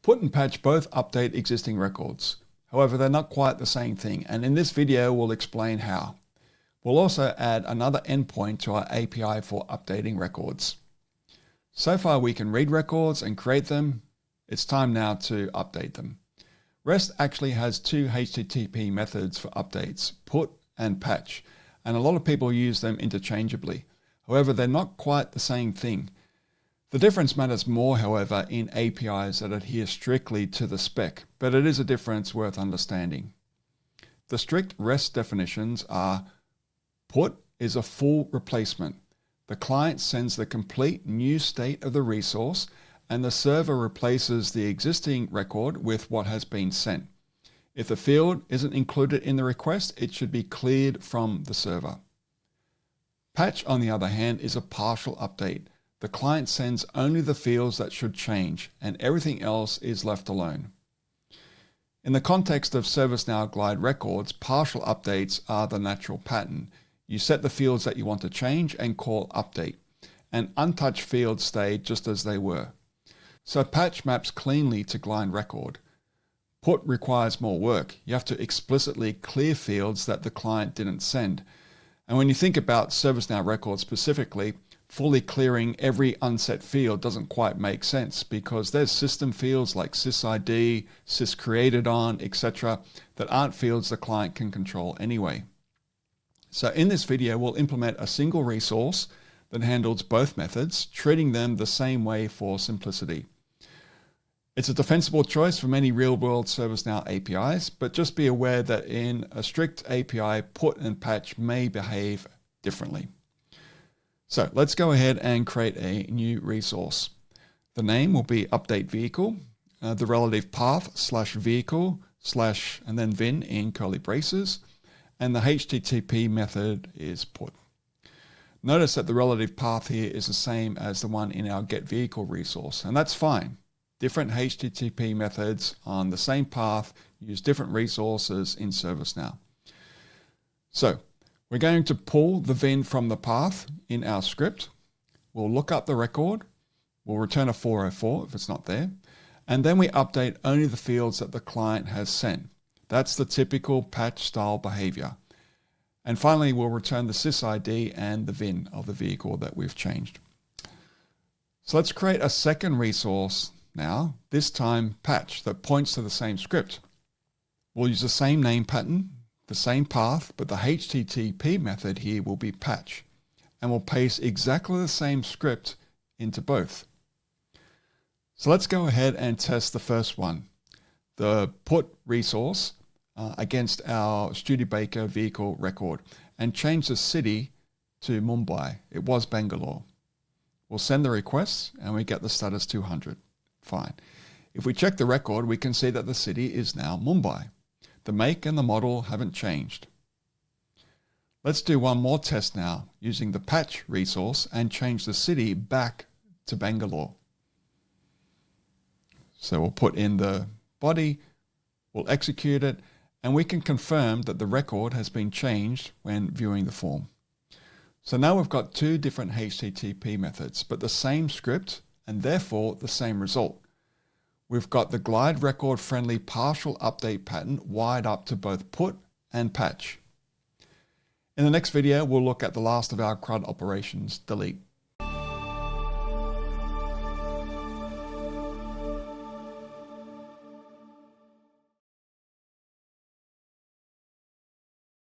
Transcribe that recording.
Put and patch both update existing records. However, they're not quite the same thing, and in this video we'll explain how. We'll also add another endpoint to our API for updating records. So far we can read records and create them. It's time now to update them. REST actually has two HTTP methods for updates, put and patch, and a lot of people use them interchangeably. However, they're not quite the same thing. The difference matters more, however, in APIs that adhere strictly to the spec, but it is a difference worth understanding. The strict REST definitions are: put is a full replacement. The client sends the complete new state of the resource, and the server replaces the existing record with what has been sent. If the field isn't included in the request, it should be cleared from the server. Patch, on the other hand, is a partial update. The client sends only the fields that should change, and everything else is left alone. In the context of ServiceNow GlideRecords, partial updates are the natural pattern. You set the fields that you want to change and call update, and untouched fields stay just as they were. So patch maps cleanly to GlideRecord. Put requires more work. You have to explicitly clear fields that the client didn't send. And when you think about ServiceNow records specifically, fully clearing every unset field doesn't quite make sense because there's system fields like sysid, syscreatedon, etc. that aren't fields the client can control anyway. So in this video, we'll implement a single resource that handles both methods, treating them the same way for simplicity. It's a defensible choice for many real-world ServiceNow APIs, but just be aware that in a strict API, put and patch may behave differently. So let's go ahead and create a new resource. The name will be update vehicle, the relative path /vehicle/ and then vin in curly braces, and the HTTP method is put. Notice that the relative path here is the same as the one in our getVehicle resource, and that's fine. Different HTTP methods on the same path use different resources in ServiceNow. So we're going to pull the vin from the path in our script. We'll look up the record. We'll return a 404 if it's not there. And then we update only the fields that the client has sent. That's the typical patch style behavior. And finally, we'll return the sysid and the vin of the vehicle that we've changed. So let's create a second resource now, this time patch, that points to the same script. We'll use the same name pattern, the same path, but the HTTP method here will be patch. And we'll paste exactly the same script into both. So let's go ahead and test the first one, the put resource against our Studebaker vehicle record, and change the city to Mumbai. It was Bangalore. We'll send the request and we get the status 200. Fine. If we check the record, we can see that the city is now Mumbai. The make and the model haven't changed. Let's do one more test now using the patch resource and change the city back to Bangalore. So we'll put in the body, we'll execute it, and we can confirm that the record has been changed when viewing the form. So now we've got two different HTTP methods, but the same script and therefore the same result. We've got the GlideRecord friendly partial update pattern wired up to both put and patch. In the next video, we'll look at the last of our CRUD operations, delete.